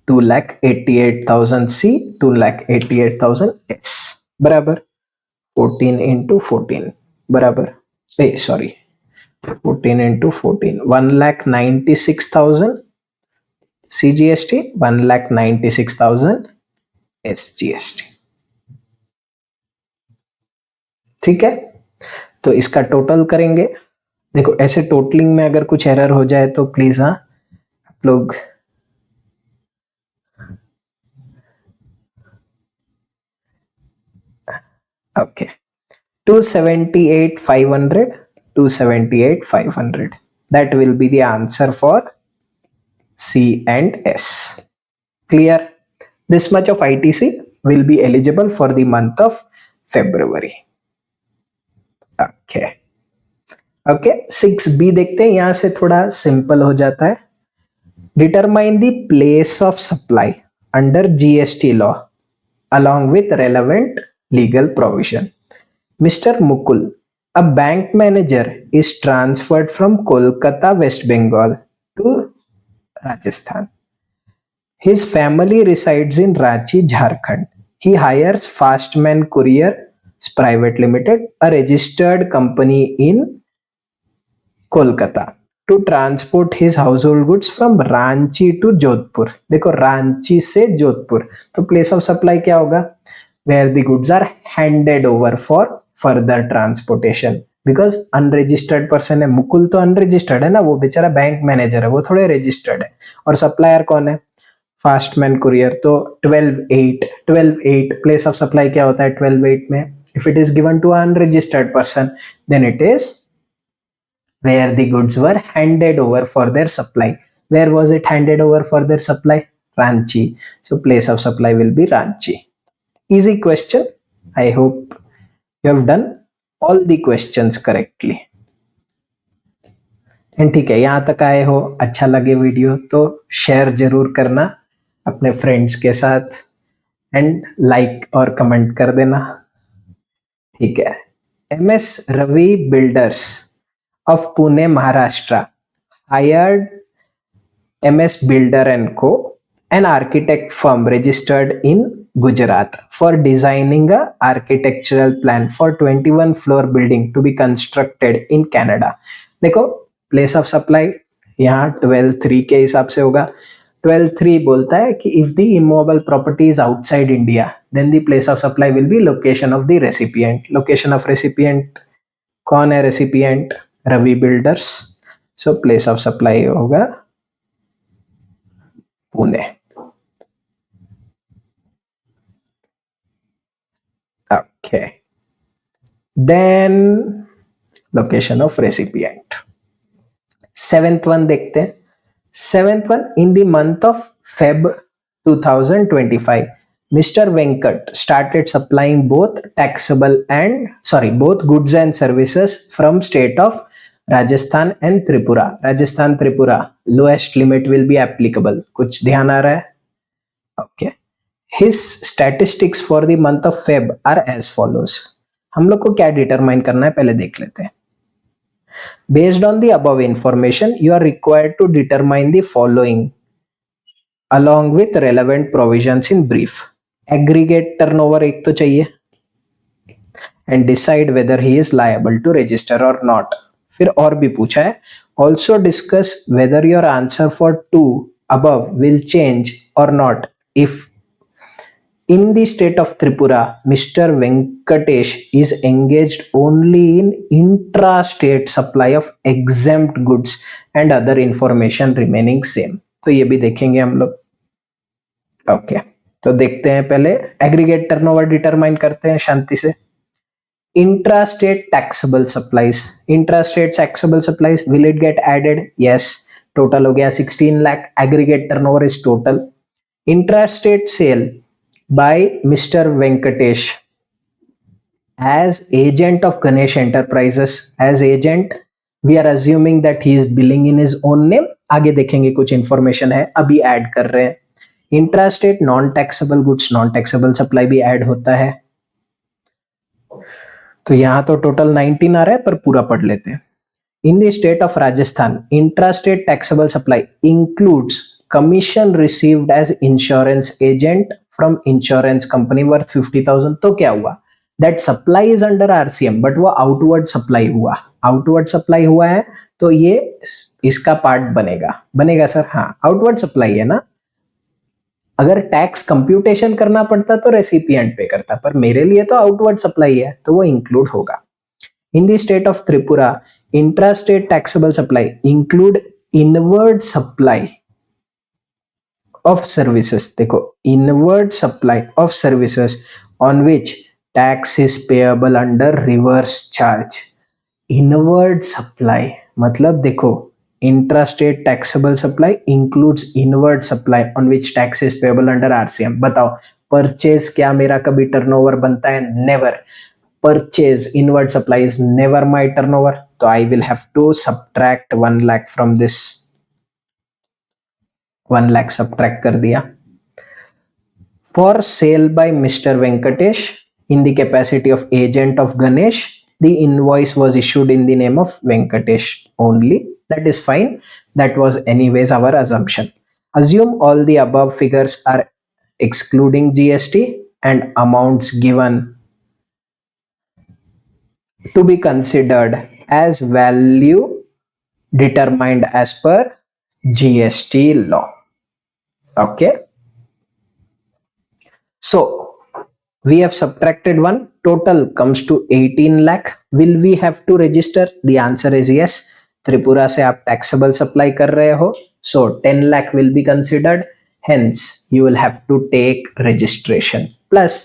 2,88,000 सी, 2,88,000 एस, बराबर 14 इंटू 14 बराबर, सॉरी 14 into 14, 1,96,000 CGST, 1,96,000 SGST. ठीक है, तो इसका टोटल करेंगे. देखो ऐसे टोटलिंग में अगर कुछ एरर हो जाए तो प्लीज हाँ आप लोग okay. 278,500, 278,500, that will be the answer for C and S. Clear? This much of ITC will be eligible for the month of February. Okay. Okay, 6B देखते हैं, यहां से थोड़ा सिंपल हो जाता है. Determine the place of supply under GST law along with relevant legal provision. Mr. Mukul, a bank manager, is transferred from Kolkata, West Bengal to Rajasthan. His family resides in Ranchi, Jharkhand. He hires Fastman Couriers Private Limited, a registered company in Kolkata, to transport his household goods from Ranchi to Jodhpur. देखो रांची से जोधपुर, तो place of supply क्या होगा? Where the goods are handed over for further transportation. Because unregistered person है, मुकुल तो unregistered है ना, वो बेचारा बैंक मैनेजर है, वो थोड़े रजिस्टर्ड है. और सप्लायर कौन है? फास्टमैन कुरियर. तो 12/8, 12/8 प्लेस ऑफ सप्लाई क्या होता है 12/8 में? If it is given to unregistered person then it is where the goods were handed over for their supply. Where was it handed over for their supply? Ranchi. So place of supply will be Ranchi. Easy question. I hope you have done all the questions correctly. And ठीक है, यहाँ तक आए हो, अच्छा लगे video तो share जरूर करना अपने फ्रेंड्स के साथ, एंड लाइक और कमेंट कर देना. ठीक है. MS Ravi Builders of Pune, Maharashtra hired MS Builder and Co, an architect firm registered in Gujarat, for designing a architectural plan for 21 floor building to be constructed in Canada. देखो place of supply यहाँ 12/3 के हिसाब से होगा. 12/3 बोलता है कि if the immobile property is outside India, then the place of supply will be location of the recipient. Location of recipient कौन है? recipient Ravi builders. So place of supply होगा Pune. Okay, then location of recipient. 7th one देखते हैं. 7th one, in the month of Feb 2025, Mr. Venkat started supplying both goods and services from state of Rajasthan and Tripura. Rajasthan, Tripura, lowest limit will be applicable. कुछ ध्यान आ रहा है? Okay. His statistics for the month of Feb are as follows. हम लोग को क्या determine करना है पहले देख लेते हैं. Based on the above information, you are required to determine the following along with relevant provisions in brief. Aggregate turnover एक तो चाहिए, and decide whether he is liable to register or not. फिर और भी पूछा है. Also discuss whether your answer for 2 above will change or not if in the state of Tripura, Mr. Venkatesh is engaged only in intra-state supply of exempt goods and other information remaining same. तो ये भी देखेंगे हम लोग. Okay, तो देखते हैं, पहले एग्रीगेट टर्नओवर डिटरमाइन करते हैं शांति से. Intrastate taxable supplies. Intrastate taxable supplies, will it get added? Yes. Total हो गया 16 lakh. Aggregate turnover is total. Intrastate sale by Mr. Venkatesh as agent of Ganesh Enterprises. As agent, we are assuming that he is billing in his own name. आगे देखेंगे, कुछ information है, अभी add कर रहे हैं. Intrastate non taxable goods, non taxable supply भी add होता है. तो यहां तो टोटल 19 आ रहा है, पर पूरा पढ़ लेते हैं. In the state of Rajasthan, intrastate taxable supply includes commission received as insurance agent from insurance company worth 50,000. तो क्या हुआ, that supply is under RCM, but वो आउटवर्ड सप्लाई हुआ. आउटवर्ड सप्लाई हुआ है तो ये इसका पार्ट बनेगा. बनेगा सर? हाँ, आउटवर्ड सप्लाई है ना. अगर टैक्स कंप्यूटेशन करना पड़ता तो रेसिपिएंट पे करता, पर मेरे लिए तो आउटवर्ड सप्लाई है तो वो इंक्लूड होगा. In the state of Tripura, intrastate taxable supply include inward supply of services. देखो, inward supply of services on which tax is payable under reverse charge. Inward supply मतलब देखो, intrastate taxable supply includes inward supply on which tax is payable under RCM. बताओ, purchase क्या मेरा कभी turnover बनता है? Never. Purchase inward supply is never my turnover. तो I will have to subtract 1 lakh from this. 1 lakh subtract कर दिया. For sale by mister Venkatesh in the capacity of agent of Ganesh, the invoice was issued in the name of Venkatesh only. That is fine. That was anyways our assumption. Assume all the above figures are excluding GST and amounts given to be considered as value determined as per GST law. Okay. So we have subtracted 1, total comes to 18 lakh. Will we have to register? The answer is yes. Tripura से आप taxable supply कर रहे हो, so 10 lakh will be considered. Hence you will have to take registration. Plus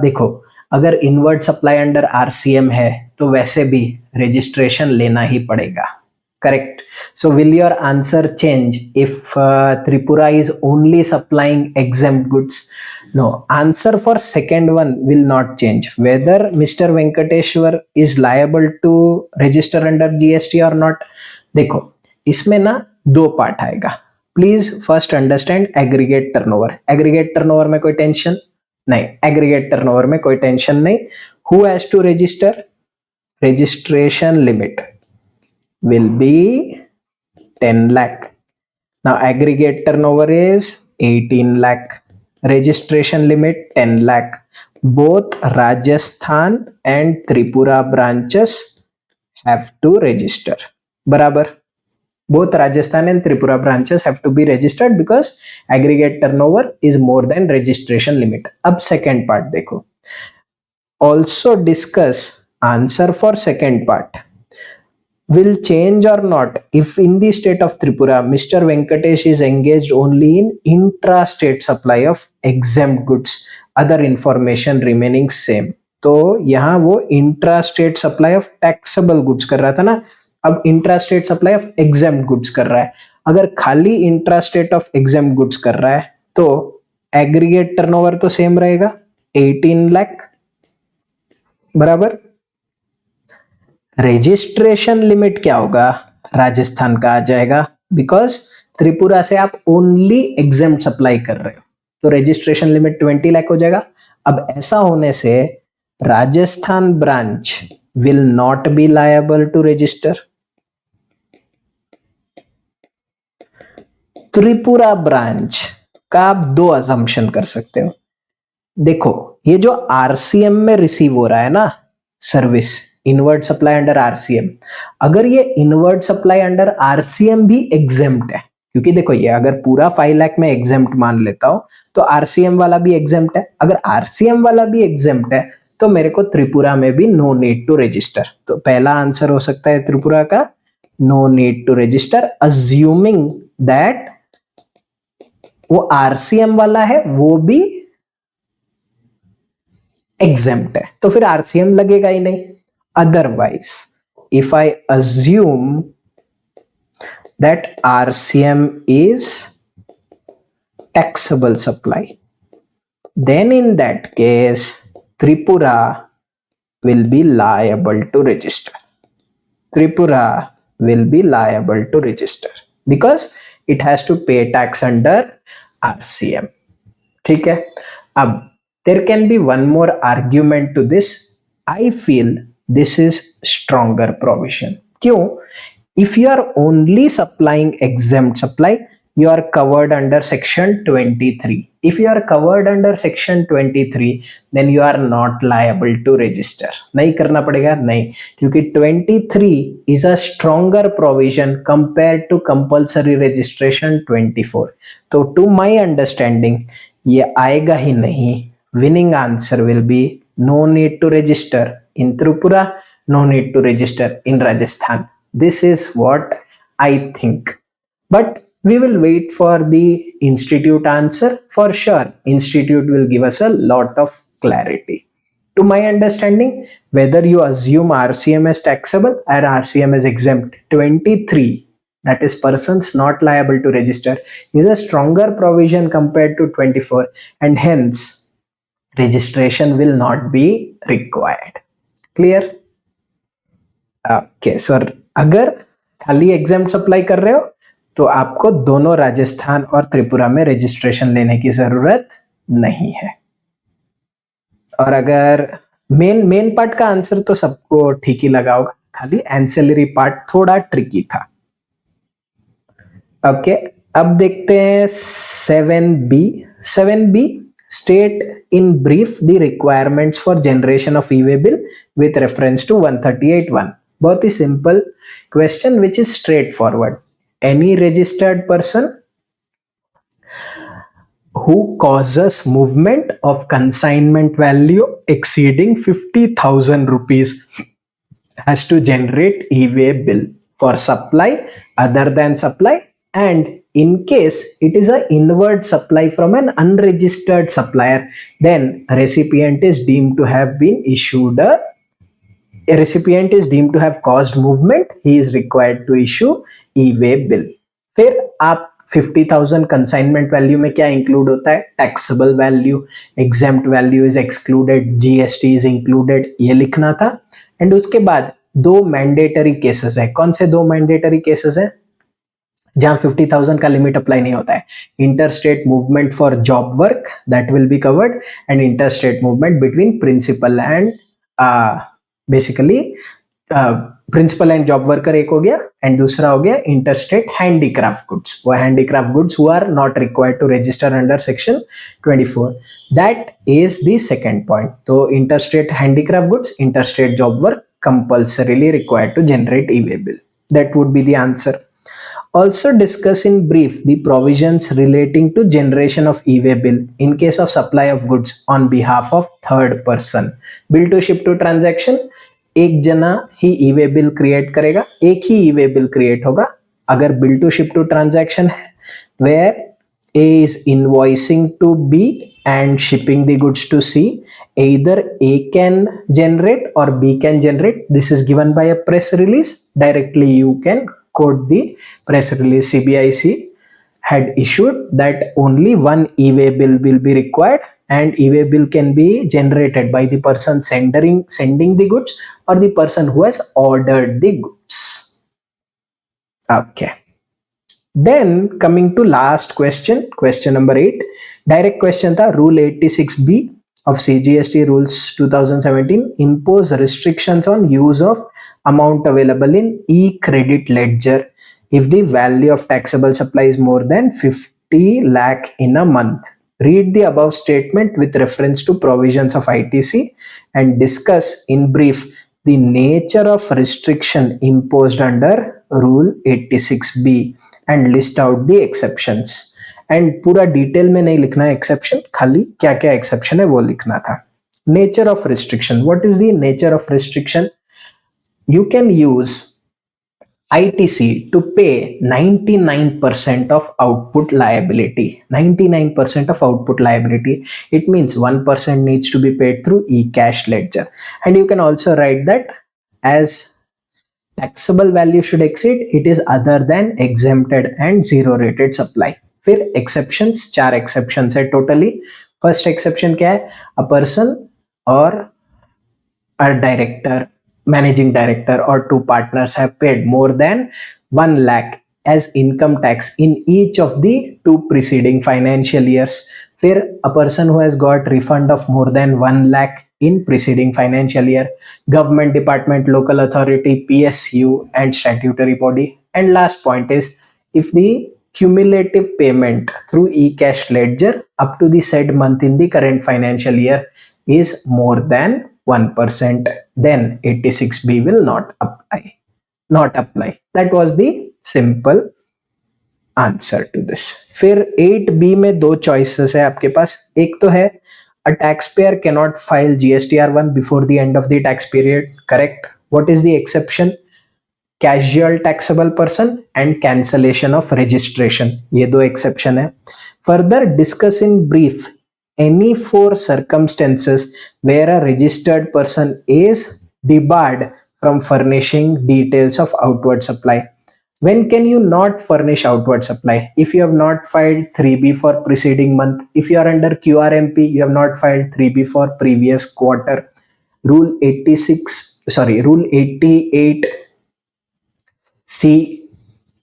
देखो, अगर inward supply under RCM है तो वैसे भी registration लेना ही पड़ेगा. Correct. So will your answer change if Tripura is only supplying exempt goods? No, answer for second one will not change. Whether Mr. Venkateshwar is liable to register under GST or not. देखो, इसमें ना दो part आएगा. Please first understand aggregate turnover. Aggregate turnover में कोई tension नहीं. Aggregate turnover में कोई टेंशन नहीं. Who has to register? Registration limit will be 10 lakh. Now aggregate turnover is 18 lakh. Registration limit 10 lakh. Both Rajasthan and Tripura branches have to register. Barabar. Both Rajasthan and Tripura branches have to be registered because aggregate turnover is more than registration limit. Ab second part dekho. Also discuss answer for second part. Will change or not if in the state of Tripura Mr. Venkatesh is engaged only in intra-state supply of exempt goods, other information remaining same. तो यहाँ वो intra-state supply of taxable goods कर रहा था ना, अब intra-state supply of exempt goods कर रहा है. अगर खाली intra-state of exempt goods कर रहा है तो aggregate turnover तो सेम रहेगा 18 लाख बराबर. रजिस्ट्रेशन लिमिट क्या होगा? राजस्थान का आ जाएगा बिकॉज त्रिपुरा से आप ओनली एग्जेम्प्ट सप्लाई कर रहे हो, तो रजिस्ट्रेशन लिमिट 20 लाख हो जाएगा. अब ऐसा होने से Rajasthan branch will not be liable to register. Tripura branch का आप दो अजम्पशन कर सकते हो. देखो, ये जो आरसीएम में रिसीव हो रहा है ना service, inward supply under RCM, अगर ये इनवर्ड सप्लाई अंडर आरसीएम भी एग्जेम्प्ट है, क्योंकि देखो ये अगर पूरा 5 लाख में एग्जेम्प्ट मान लेता हूं तो आरसीएम वाला भी एग्जेम्प्ट है, अगर आरसीएम वाला भी एग्जेम्प्ट है तो मेरे को त्रिपुरा में भी नो नीड टू रजिस्टर। तो पहला आंसर हो सकता है त्रिपुरा का no need to register, assuming that वो आरसीएम वाला है वो भी एग्जेम्प्ट है, तो फिर आरसीएम लगेगा ही नहीं। Otherwise if I assume that RCM is taxable supply, then in that case Tripura will be liable to register. Tripura will be liable to register because it has to pay tax under RCM. ठीक है, अब there can be one more argument to this. I feel this is stronger provision. क्यों? If you are only supplying exempt supply, you are covered under section 23. If you are covered under section 23, then you are not liable to register. नहीं करना पड़ेगा, नहीं, क्योंकि 23 is a stronger provision compared to compulsory registration 24. तो to my understanding ये आएगा ही नहीं. Winning answer will be no need to register in Tripura, no need to register in Rajasthan. This is what I think. But we will wait for the institute answer. For sure, institute will give us a lot of clarity. To my understanding, whether you assume RCM as taxable or RCM as exempt, 23, that is persons not liable to register, is a stronger provision compared to 24, and hence registration will not be required. Clear? Okay, so अगर खाली exempt supply कर रहे हो तो आपको दोनों राजस्थान और त्रिपुरा में रजिस्ट्रेशन लेने की जरूरत नहीं है। और अगर मेन पार्ट का आंसर तो सबको ठीक ही लगा होगा, खाली एंसेलरी पार्ट थोड़ा ट्रिकी था। ओके, अब देखते हैं 7B। 7B state in brief the requirements for generation of e-way bill with reference to 138(1). बहुत ही simple question which is straightforward. Any registered person who causes movement of consignment value exceeding 50,000 rupees has to generate e-way bill for supply other than supply, and in case it is an inward supply from an unregistered supplier, then recipient is deemed to have been issued a recipient is deemed to have caused movement, he is required to issue e-way bill. फिर आप 50,000 consignment value में क्या include होता है? Taxable value, exempt value is excluded, GST is included, ये लिखना था। And उसके बाद दो मैंडेटरी केसेस है। कौन से दो मैंडेटरी केसेस है जहां 50,000 का लिमिट अप्लाई नहीं होता है? Interstate movement for job work, that will be covered, and interstate movement between principal and basically principal and job worker एक हो गया, एंड दूसरा हो गया इंटरस्टेट हैंडीक्राफ्ट गुड्स। वो handicraft goods who are not required to register under section 24, that is the second point. तो interstate handicraft goods, interstate job work compulsorily required to generate e-way bill. That would be the answer. Also discuss in brief the provisions relating to generation of e-way bill in case of supply of goods on behalf of third person. Bill to ship to transaction, एक जना ही e-way bill create करेगा, एक ही e-way bill create होगा। अगर bill to ship to transaction है where A is invoicing to B and shipping the goods to C, either A can generate or B can generate. This is given by a press release. Directly you can quote the press release. CBIC had issued that only one e-way bill will be required, and e-way bill can be generated by the person sending the goods or the person who has ordered the goods. Okay. Then coming to last question, question number 8, direct question था। Rule 86B of CGST rules 2017 impose restrictions on use of amount available in e-credit ledger if the value of taxable supply is more than 50 lakh in a month. Read the above statement with reference to provisions of ITC and discuss in brief the nature of restriction imposed under Rule 86B and list out the exceptions. And पूरा detail में नहीं लिखना है exception, खाली क्या क्या exception है वो लिखना था. Nature of restriction. What is the nature of restriction? You can use ITC to pay 99% of output liability. 99% of output liability. It means 1% needs to be paid through e-cash ledger. And you can also write that as taxable value should exceed, it is other than exempted and zero rated supply. फिर exceptions, चार exceptions है totally. First exception क्या है? A person or a director, managing director, or two partners have paid more than 1 lakh as income tax in each of the two preceding financial years. फिर a person who has got refund of more than 1 lakh in preceding financial year, government department, local authority, PSU, and statutory body. And last point is if the cumulative payment through e-cash ledger up to the said month in the current financial year is more than 1%, then 86B will not apply. Not apply. That was the simple answer to this. फिर 8B में दो choices है आपके पास. एक तो है a tax payer cannot file GSTR1 before the end of the tax period. Correct. What is the exception? Casual taxable person and cancellation of registration. ये दो एक्सेप्शन है. Further discuss in brief any four circumstances where a registered person is debarred from furnishing details of outward supply. When can you not furnish outward supply? If you have not filed 3B for preceding month, if you are under QRMP, you have not filed 3B for previous quarter. Rule 86, sorry, Rule 88 C,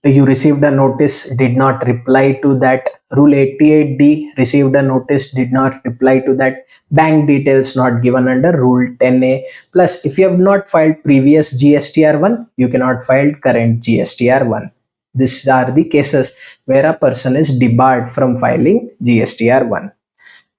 you received a notice, did not reply to that. Rule 88D, received a notice, did not reply to that. Bank details not given under Rule 10A. Plus, if you have not filed previous GSTR1, you cannot file current GSTR1. These are the cases where a person is debarred from filing GSTR1.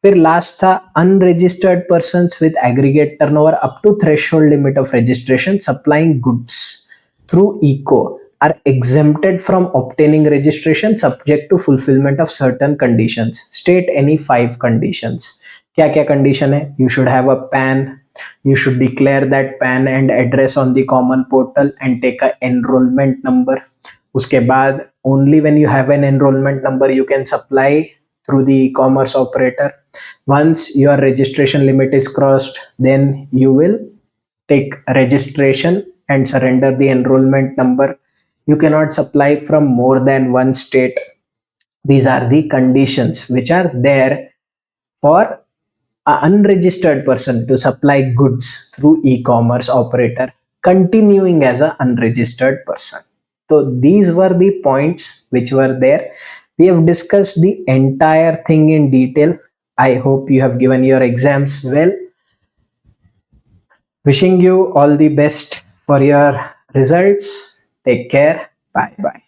फिर last था unregistered persons with aggregate turnover up to threshold limit of registration supplying goods through eco are exempted from obtaining registration subject to fulfillment of certain conditions. State any 5 conditions. क्या क्या condition है? You should have a PAN. You should declare that PAN and address on the common portal and take a enrollment number. उसके बाद only when you have an enrollment number you can supply through the e-commerce operator. Once your registration limit is crossed, then you will take registration and surrender the enrollment number. You cannot supply from more than one state. These are the conditions which are there for an unregistered person to supply goods through e-commerce operator continuing as an unregistered person. So these were the points which were there. We have discussed the entire thing in detail. I hope you have given your exams well. Wishing you all the best for your results. Take care. Bye bye.